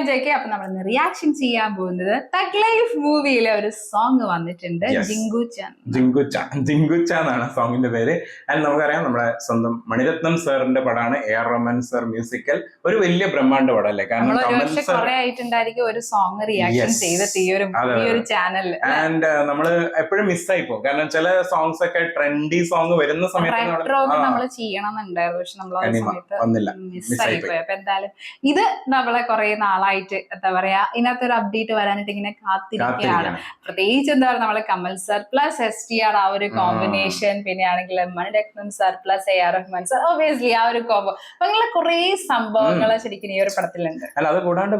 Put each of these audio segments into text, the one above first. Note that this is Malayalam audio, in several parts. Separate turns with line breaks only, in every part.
ജെക്കെ. അപ്പൊ നമ്മൾ റിയാക്ഷൻ ചെയ്യാൻ പോകുന്നത് തഗ് ലൈഫ് മൂവിയിലെ ഒരു സോങ് വന്നിട്ടുണ്ട്,
ജിങ്കുച്ച എന്നാണ് സോങ്ങിന്റെ പേര്. ആൻഡ് നമുക്കറിയാം നമ്മുടെ സ്വന്തം മണിരത്നം സാറിന്റെ പടമാണ്, AR റഹ്മാൻ സാർ മ്യൂസിക്കൽ. ഒരു വലിയ ബ്രഹ്മാണ്ഡ പടമല്ലേ? കാരണം
കുറെ ആയിട്ടുണ്ടായിരിക്കും ഒരു സോങ് റിയാക്ഷൻ ചെയ്തിട്ട് ഈ ഒരു ചാനലിൽ.
ആൻഡ് നമ്മള് എപ്പോഴും മിസ്സായി പോകും, കാരണം ചില സോങ്സ് ഒക്കെ ട്രെൻഡി സോങ് വരുന്ന സമയത്ത്
നമ്മൾ ചെയ്യണമെന്നുണ്ടായിരുന്നു, പക്ഷെ നമ്മൾ
വന്നില്ല,
മിസ്സായി പോയി. അപ്പൊ എന്തായാലും ഇത് നമ്മളെ കുറെ നാളായിട്ട് എന്താ പറയാ ഇതിനകത്തൊരു അപ്ഡേറ്റ് വരാനായിട്ട് ഇങ്ങനെ കാത്തിരിക്കുകയാണ്. പ്രത്യേകിച്ച് എന്താ പറയുക, നമ്മളെ കമൽ സർ പ്ലസ് STR ആ ഒരു കോമ്പിനേഷൻ, പിന്നെ ആണെങ്കിൽ Mani Ratnam sir plus AR Rahman sir, obviously ആ ഒരു കോംബോ. അപ്പൊ അങ്ങനെ കുറെ സംഭവങ്ങൾ ശരിക്കും ഈ ഒരു പടത്തിലുണ്ട്.
അല്ല, അത് കൂടാണ്ട്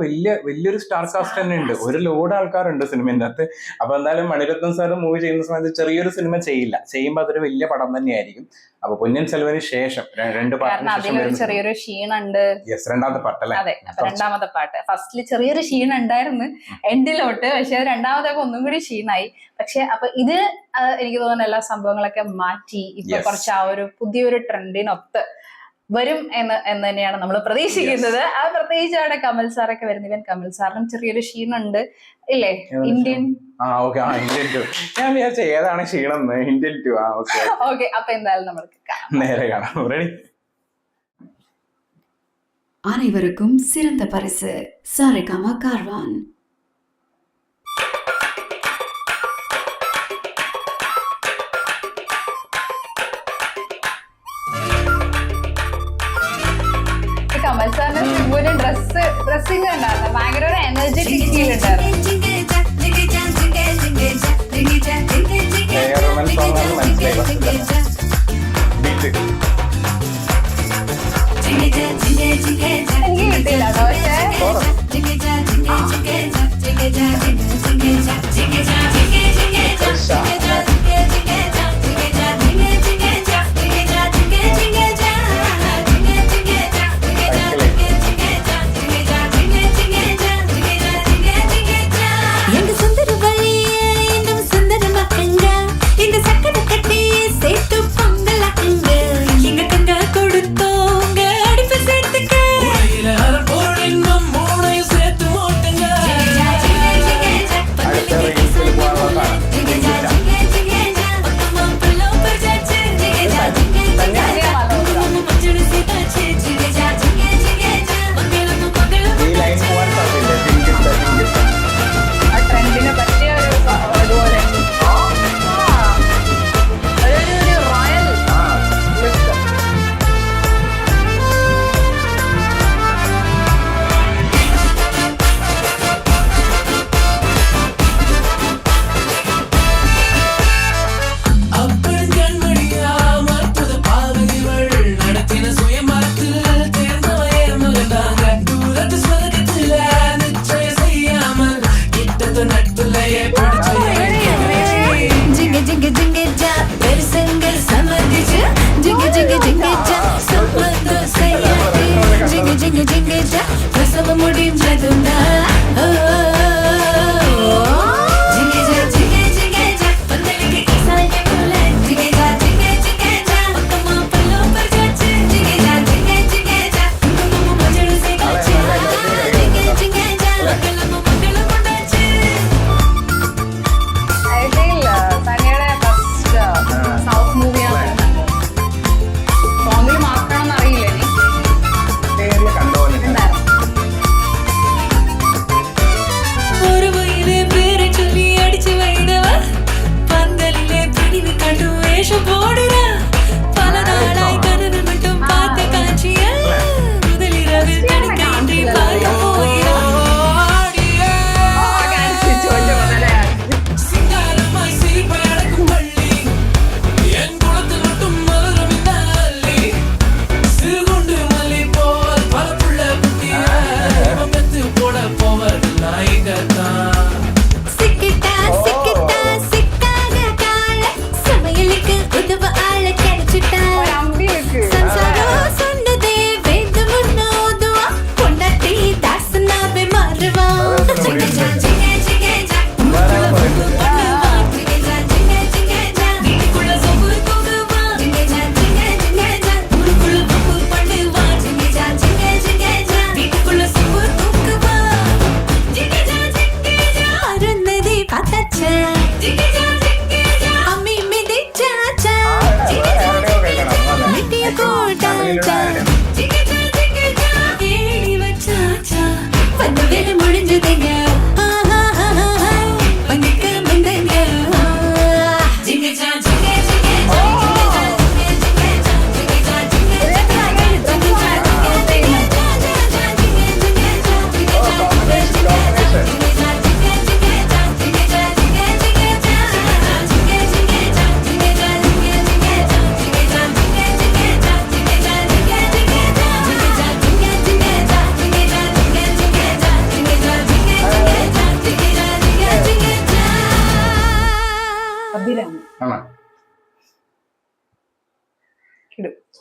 വലിയൊരു സ്റ്റാർ കാസ്റ്റ് തന്നെ ഉണ്ട്, ഒരു ലോഡ് ആൾക്കാരുണ്ട് സിനിമേന്റെ അകത്ത്. അപ്പൊ എന്തായാലും മണിരത്നം സാർ മൂവി ചെയ്യുന്ന സമയത്ത് ചെറിയൊരു സിനിമ ചെയ്യില്ല, ചെയ്യുമ്പോൾ അതൊരു വലിയ പടം തന്നെയായിരിക്കും. അപ്പൊ പൊന്നിയിൻ സെൽവന് ശേഷം
ചെറിയൊരു ക്ഷീണുണ്ട്.
രണ്ടാമത്തെ പാട്ട് അല്ലേ?
അതെ, രണ്ടാമത്തെ പാട്ട്. ഫസ്റ്റില് ചെറിയൊരു ക്ഷീണം ഉണ്ടായിരുന്നു എൻഡിലോട്ട്, പക്ഷെ രണ്ടാമതൊക്കെ ഒന്നും കൂടി ക്ഷീണായി. പക്ഷെ അപ്പൊ ഇത് എനിക്ക് തോന്നുന്ന എല്ലാ സംഭവങ്ങളൊക്കെ മാറ്റി ഇപ്പൊ കുറച്ച് ആ ഒരു പുതിയൊരു ട്രെൻഡിനൊത്ത് വരും എന്ന് തന്നെയാണ് നമ്മൾ പ്രതീക്ഷിക്കുന്നത്. ആ പ്രത്യേകിച്ച് അവിടെ കമൽ സാറൊക്കെ വരുന്നത്. ഇവൻ കമൽ സാറിനും ചെറിയൊരു ക്ഷീണുണ്ട് ഇല്ലേ? ഇന്ത്യൻ
ഞാൻ വിചാരിച്ച ഏതാണ് ക്ഷീണം, ഇന്ത്യൻ 2.
ഓക്കെ, അപ്പൊ എന്തായാലും നമ്മൾക്ക്
നേരെ കാണാം. റെഡി?
அனைவருக்கும் சிறந்த பரிசு சாரேகாமா கார்வான்.
കമൽ സാറിന്റെ സിബുവിന്റെ ഡ്രസ്സിംഗ് ഉണ്ടായിരുന്നു, ഭയങ്കര ഒരു എനർജറ്റിക് ഫീൽ ഉണ്ടായിരുന്നു. എനിക്ക് കിട്ടിയില്ല
இந்த சுந்தர வழியே இன்னும் சுந்தரமாக்குங்க, இந்த சக்கரை கட்டி சேர்த்து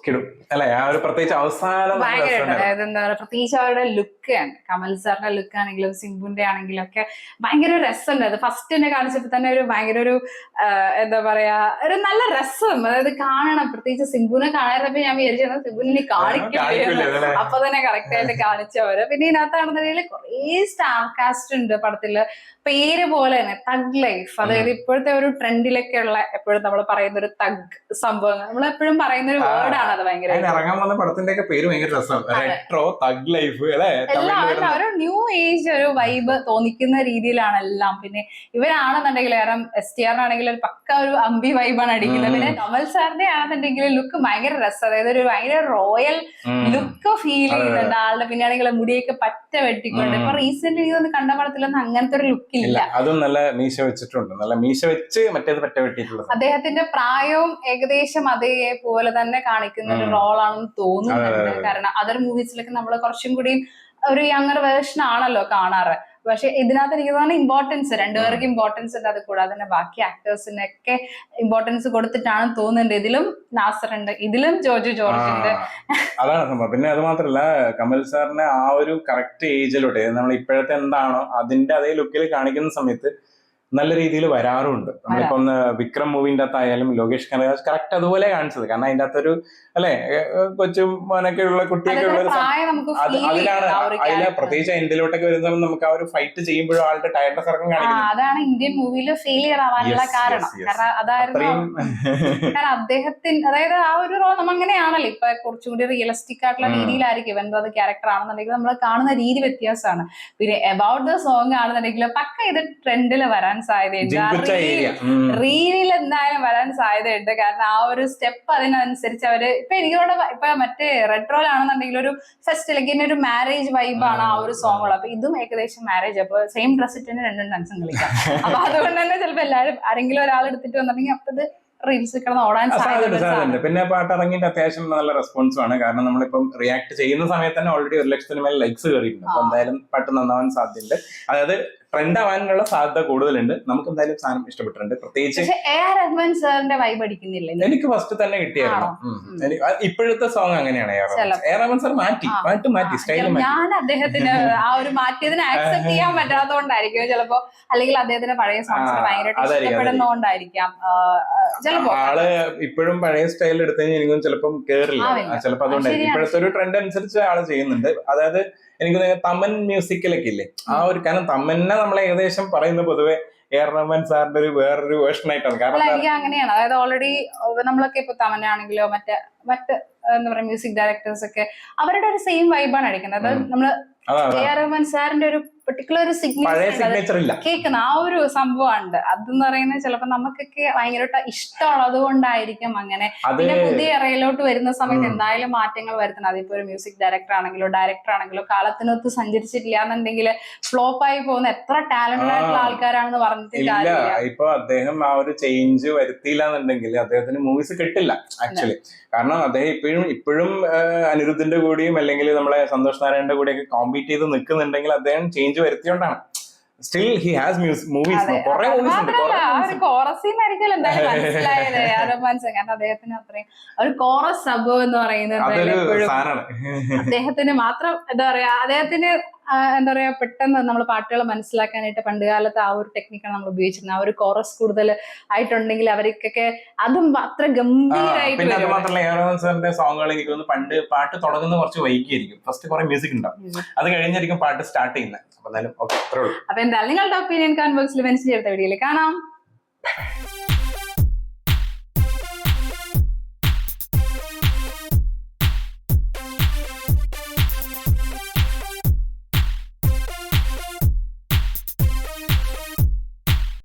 കിടും അല്ലെ, ആ ഒരു പ്രത്യേകിച്ച് അവസാനം
ഭയങ്കരമായിട്ട്, അതായത് എന്താ പറയുക, പ്രത്യേകിച്ച് അവരുടെ ലുക്ക് ആണ്, കമൽ സാറിന്റെ ലുക്ക് ആണെങ്കിലും സിംബുന്റെ ആണെങ്കിലും ഒക്കെ ഭയങ്കര രസമുണ്ട്. അത് ഫസ്റ്റ് തന്നെ കാണിച്ചപ്പോ തന്നെ ഒരു ഭയങ്കര ഒരു എന്താ പറയാ ഒരു നല്ല രസം, അതായത് കാണണം. പ്രത്യേകിച്ച് സിംബുനെ കാണാനപ്പോ ഞാൻ വിചാരിച്ചത് സിംബുനെ കാണിക്കില്ല, അപ്പൊ തന്നെ കറക്റ്റ് ആയിട്ട് കാണിച്ചവര്. പിന്നെ ഇതിനകത്താണെന്നുണ്ടെങ്കിൽ കുറേ സ്റ്റാർ കാസ്റ്റ് ഉണ്ട് പടത്തില്. പേര് പോലെ തന്നെ തഗ് ലൈഫ്, അതായത് ഇപ്പോഴത്തെ ഒരു ട്രെൻഡിലൊക്കെ ഉള്ള എപ്പോഴും നമ്മൾ പറയുന്ന ഒരു തഗ് സംഭവം, നമ്മൾ എപ്പോഴും പറയുന്ന ഒരു വേർഡാണ് അത്. ഭയങ്കര
ഇറങ്ങാൻ വന്ന പടത്തിന്റെ ഒക്കെ പേര് ഭയങ്കര രസം, റെട്രോ തഗ് ലൈഫ് അല്ലെ,
എല്ലാം ഒരു ന്യൂ ഏജ് ഒരു വൈബ് തോന്നിക്കുന്ന രീതിയിലാണ് എല്ലാം. പിന്നെ ഇവരാണെന്നുണ്ടെങ്കിൽ കാരണം STR ആണെങ്കിൽ ഒരു പക്ക ഒരു അമ്പി വൈബാണ് അടിക്കുന്നത്. പിന്നെ കമൽ സാറിന്റെ ആണെന്നുണ്ടെങ്കിൽ ലുക്ക് ഭയങ്കര രസം, അതായത് ഒരു ഭയങ്കര റോയൽ ലുക്ക് ഫീൽ ചെയ്യുന്നുണ്ട് ആളുടെ. പിന്നെ ആണെങ്കിൽ മുടിയൊക്കെ പറ്റ വെട്ടിക്കൊണ്ട്, ഇപ്പൊ റീസെന്റ് ഇതൊന്നും കണ്ട പടത്തിലൊന്നും അങ്ങനത്തെ ഒരു ലുക്ക് ഇല്ല.
അതും നല്ല മീശ വെച്ചിട്ടുണ്ട്, നല്ല മീശ വെച്ച് മറ്റേത് പറ്റ വെട്ടിയിട്ടുള്ളത്.
അദ്ദേഹത്തിന്റെ പ്രായവും ഏകദേശം അതേപോലെ തന്നെ കാണിക്കുന്ന ഒരു റോളാണെന്ന് തോന്നുന്നുണ്ട്. കാരണം അതർ മൂവീസിലൊക്കെ നമ്മൾ കുറച്ചും കൂടി ഒരു യങ്ങർ വേർഷൻ ആണല്ലോ കാണാറ്. പക്ഷെ ഇതിനകത്ത് എനിക്ക് തോന്നുന്നു ഇമ്പോർട്ടൻസ് രണ്ടുപേർക്ക് ഇമ്പോർട്ടൻസ് ഉണ്ട്. അത് കൂടാതെ തന്നെ ബാക്കി ആക്ടേഴ്സിനൊക്കെ ഇമ്പോർട്ടൻസ് കൊടുത്തിട്ടാണ് തോന്നുന്നുണ്ട്. ഇതിലും നാസർ ഉണ്ട്, ഇതിലും ജോർജ് ജോർജ് ഉണ്ട്.
അതാണ് സംഭവം. പിന്നെ അത് മാത്രല്ല, കമൽ സാറിനെ ആ ഒരു കറക്റ്റ് ഏജിലോട്ട് നമ്മൾ ഇപ്പോഴത്തെ എന്താണോ അതിന്റെ അതേ ലുക്കിൽ കാണിക്കുന്ന സമയത്ത് നല്ല രീതിയിൽ വരാറുണ്ട്. നമ്മളിപ്പം വിക്രം മൂവിന്റെ അകത്തായാലും ലോകേഷ് കനകരാജ് കറക്റ്റ് അതുപോലെ കാണിച്ചത്. കാരണം അതിന്റെ അകത്തൊരു അല്ലെ കൊച്ചും മോനൊക്കെ ഉള്ള കുട്ടിയൊക്കെ ഉള്ള ഒരു അതിലാണ് അതില് പ്രത്യേകിച്ച് എൻഡിലോട്ടൊക്കെ വരുന്ന നമുക്ക് ആ ഒരു ഫൈറ്റ് ചെയ്യുമ്പോഴും ആളുടെ ടയർനെസ് ഇറക്കം കാണിക്കുന്നത്.
അതാണ് ഇന്ത്യൻ മൂവിയിൽ ഫെയിലിയർ ആവാനുള്ള കാരണം. കാരണം അതായിരുന്നു കാരണം അദ്ദേഹത്തിന്, അതായത് ആ ഒരു റോൾ നമ്മ അങ്ങനെയാണല്ലോ ഇപ്പൊ കുറച്ചും കൂടി റിയലിസ്റ്റിക് ആയിട്ടുള്ള രീതിയിലായിരിക്കും എന്തോ അത് ക്യാരക്ടർ ആണെന്നുണ്ടെങ്കിൽ നമ്മൾ കാണുന്ന രീതി വ്യത്യാസമാണ്. പിന്നെ അബൌട്ട് ദ സോങ് ആണെന്നുണ്ടെങ്കിൽ പക്ക ഇത് ട്രെൻഡിൽ വരാൻ സാധ്യതയുണ്ട്, റീലിൽ എന്തായാലും വരാൻ സാധ്യതയുണ്ട്. കാരണം ആ ഒരു സ്റ്റെപ്പ് അതിനനുസരിച്ച് അവര് ഇപ്പൊ എനിക്കോടെ ഇപ്പൊ മറ്റേ റെട്രോയിലാണെന്നുണ്ടെങ്കിൽ ഒരു ഫെസ്റ്റിലേക്ക് ഒരു മാരേജ് വൈബാണ് ആ ഒരു സോങ്ങുകൾ. അപ്പൊ ഇതും ഏകദേശം മാരേജ്, അപ്പൊ സെയിം ഡ്രസ് ഇട്ട് തന്നെ രണ്ടും ഡാൻസും കളിക്കാം. അപ്പൊ അതുകൊണ്ട് തന്നെ ചിലപ്പോ എല്ലാവരും ആരെങ്കിലും ഒരാൾ എടുത്തിട്ട് വന്നിട്ടുണ്ടെങ്കിൽ അപ്പൊ ഇത് റീൽസ് കിടന്ന് ഓടാൻ സാധ്യത.
പിന്നെ പാട്ട് ഇറങ്ങിയിട്ട് അത്യാവശ്യം നല്ല റെസ്പോൺസും ആണ്. കാരണം നമ്മളിപ്പം റിയാക്ട് ചെയ്യുന്ന സമയത്ത് തന്നെ ഓൾറെഡി 1 ലക്ഷത്തിന് മേലെ ലൈക്സ് കയറിയിട്ടുണ്ട്. അപ്പൊ എന്തായാലും പാട്ട് നന്നാവാൻ സാധ്യതയുണ്ട്, അതായത് ട്രെൻഡ് ആവാനുള്ള സാധ്യത കൂടുതലുണ്ട്. നമുക്ക് എന്തായാലും സാധനം ഇഷ്ടപ്പെട്ടിട്ടുണ്ട്. പ്രത്യേകിച്ച്
A.R. റഹ്മാൻ സാറിന്റെ വൈബ് അടിക്കുന്നില്ല,
എനിക്ക് ഫസ്റ്റ് തന്നെ കിട്ടിയായിരുന്നു. ഇപ്പോഴത്തെ സോങ് അങ്ങനെയാണ് A.R. റഹ്മാൻ സാർ മാറ്റി സ്റ്റൈൽ.
ഞാൻ അദ്ദേഹത്തിന് ആ ഒരു മാറ്റിയതിനെ ആക്സെപ്റ്റ് ചെയ്യാൻ പറ്റാത്തതുകൊണ്ടായിരിക്കും ചിലപ്പോ, അല്ലെങ്കിൽ അദ്ദേഹത്തിന്റെ പഴയ സോങ്സ് ഭയങ്കരമായിട്ട് ഇഷ്ടപ്പെടുന്നതുകൊണ്ടായിരിക്കാം ചിലപ്പോ.
ആള് ഇപ്പോഴും പഴയ സ്റ്റൈലിൽ എടുത്തു കഴിഞ്ഞാൽ എനിക്കും ചിലപ്പം കേറില്ല, ചിലപ്പോ അതുകൊണ്ടായിരിക്കും. ഇപ്പോഴത്തെ ഒരു ട്രെൻഡ് അനുസരിച്ച് ആള് ചെയ്യുന്നുണ്ട്. അതായത് എനിക്ക് തമൻ മ്യൂസിക്കിലൊക്കെ ഇല്ലേ ആ ഒരു, കാരണം തമന്നെ നമ്മൾ ഏകദേശം പറയുന്ന പൊതുവെ A.R. റഹ്മാൻ സാറിന്റെ ഒരു വേറൊരു വേർഷൻ ആയിട്ടാണ്. കാരണം
എനിക്ക് അങ്ങനെയാണ്, അതായത് ഓൾറെഡി നമ്മളൊക്കെ ഇപ്പൊ തമന്നാണെങ്കിലോ മറ്റ് എന്താ പറയാ മ്യൂസിക് ഡയറക്ടേഴ്സ് ഒക്കെ അവരുടെ ഒരു സെയിം വൈബാണ് അടിക്കുന്നത്. അതായത് നമ്മള് A.R. റഹ്മാൻ സാറിന്റെ ഒരു പെർട്ടിക്കുലർ ഒരു സിഗ്നേച്ചർ കേൾക്കുന്ന ആ ഒരു സംഭവമുണ്ട്. അതെന്ന് പറയുന്നത് ചിലപ്പോ നമുക്കൊക്കെ ഭയങ്കരമായിട്ട് ഇഷ്ടമുള്ളത് കൊണ്ടായിരിക്കും അങ്ങനെ. പിന്നെ പുതിയ ഇറയിലോട്ട് വരുന്ന സമയത്ത് എന്തായാലും മാറ്റങ്ങൾ വരുത്തണം. അതിപ്പോ ഒരു മ്യൂസിക് ഡയറക്ടർ ആണെങ്കിലോ കാലത്തിനൊത്ത് സഞ്ചരിച്ചിട്ടില്ല എന്നുണ്ടെങ്കിൽ ഫ്ലോപ്പ് ആയി പോകുന്ന എത്ര ടാലന്റഡ് ആയിട്ടുള്ള ആൾക്കാരാണെന്ന് പറഞ്ഞിട്ട് കാര്യമില്ല.
ഇപ്പൊ അദ്ദേഹം ആ ഒരു ചേഞ്ച് വരുത്തിയില്ല എന്നുണ്ടെങ്കിൽ അദ്ദേഹത്തിന് മൂവീസ് കിട്ടില്ല ആക്ച്വലി. കാരണം അദ്ദേഹം ഇപ്പോഴും അനിരുദ്ധിന്റെ കൂടെയും അല്ലെങ്കിൽ നമ്മളെ സന്തോഷ് നാരായണന്റെ കൂടെയൊക്കെ കോമ്പീറ്റ് ചെയ്ത് നിൽക്കുന്നുണ്ടെങ്കിൽ അദ്ദേഹം ചേഞ്ച് വരുത്തിയോണ്ടാണ്. സ്റ്റിൽ ഹി ഹാസ് മൂവീസ്, കുറെ മൂവീസ് ഉണ്ട്.
കോറസിന്നായിരിക്കും എന്തായാലും മനസ്സിലായത് A.R. റഹ്മാൻ സാർ. കാരണം അദ്ദേഹത്തിന് അത്രയും ഒരു കോറസ് സംഭവം എന്ന് പറയുന്നത് അദ്ദേഹത്തിന് മാത്രം എന്താ പറയാ, അദ്ദേഹത്തിന് എന്താ പറയാ പെട്ടെന്ന് നമ്മൾ പാട്ടുകൾ മനസ്സിലാക്കാനായിട്ട് പണ്ട് കാലത്ത് ആ ഒരു ടെക്നിക്കാണ് നമ്മൾ ഉപയോഗിച്ചിരുന്നത്. ആ ഒരു കോറസ് കൂടുതൽ ആയിട്ടുണ്ടെങ്കിൽ അവർക്കൊക്കെ അതും അത്ര ഗംഭീരമായിട്ട്.
പിന്നെ അത് മാത്രമല്ല A.R. റഹ്മാൻ സാറിന്റെ സോങ്ങുകൾ എനിക്ക് തോന്നുന്നു പണ്ട് പാട്ട് തുടങ്ങുന്ന കുറച്ച് വൈകിയായിരിക്കും. ഫസ്റ്റ് കുറെ മ്യൂസിക് ഉണ്ടാവും, അത് കഴിഞ്ഞായിരിക്കും പാട്ട് സ്റ്റാർട്ട് ചെയ്യുന്നത്. അപ്പൊ എന്തായാലും
നിങ്ങളുടെ ഒപ്പീനിയൻ കമന്റ് ബോക്സിൽ മെൻഷൻ ചെയ്ത വീഡിയോയിൽ കാണാം.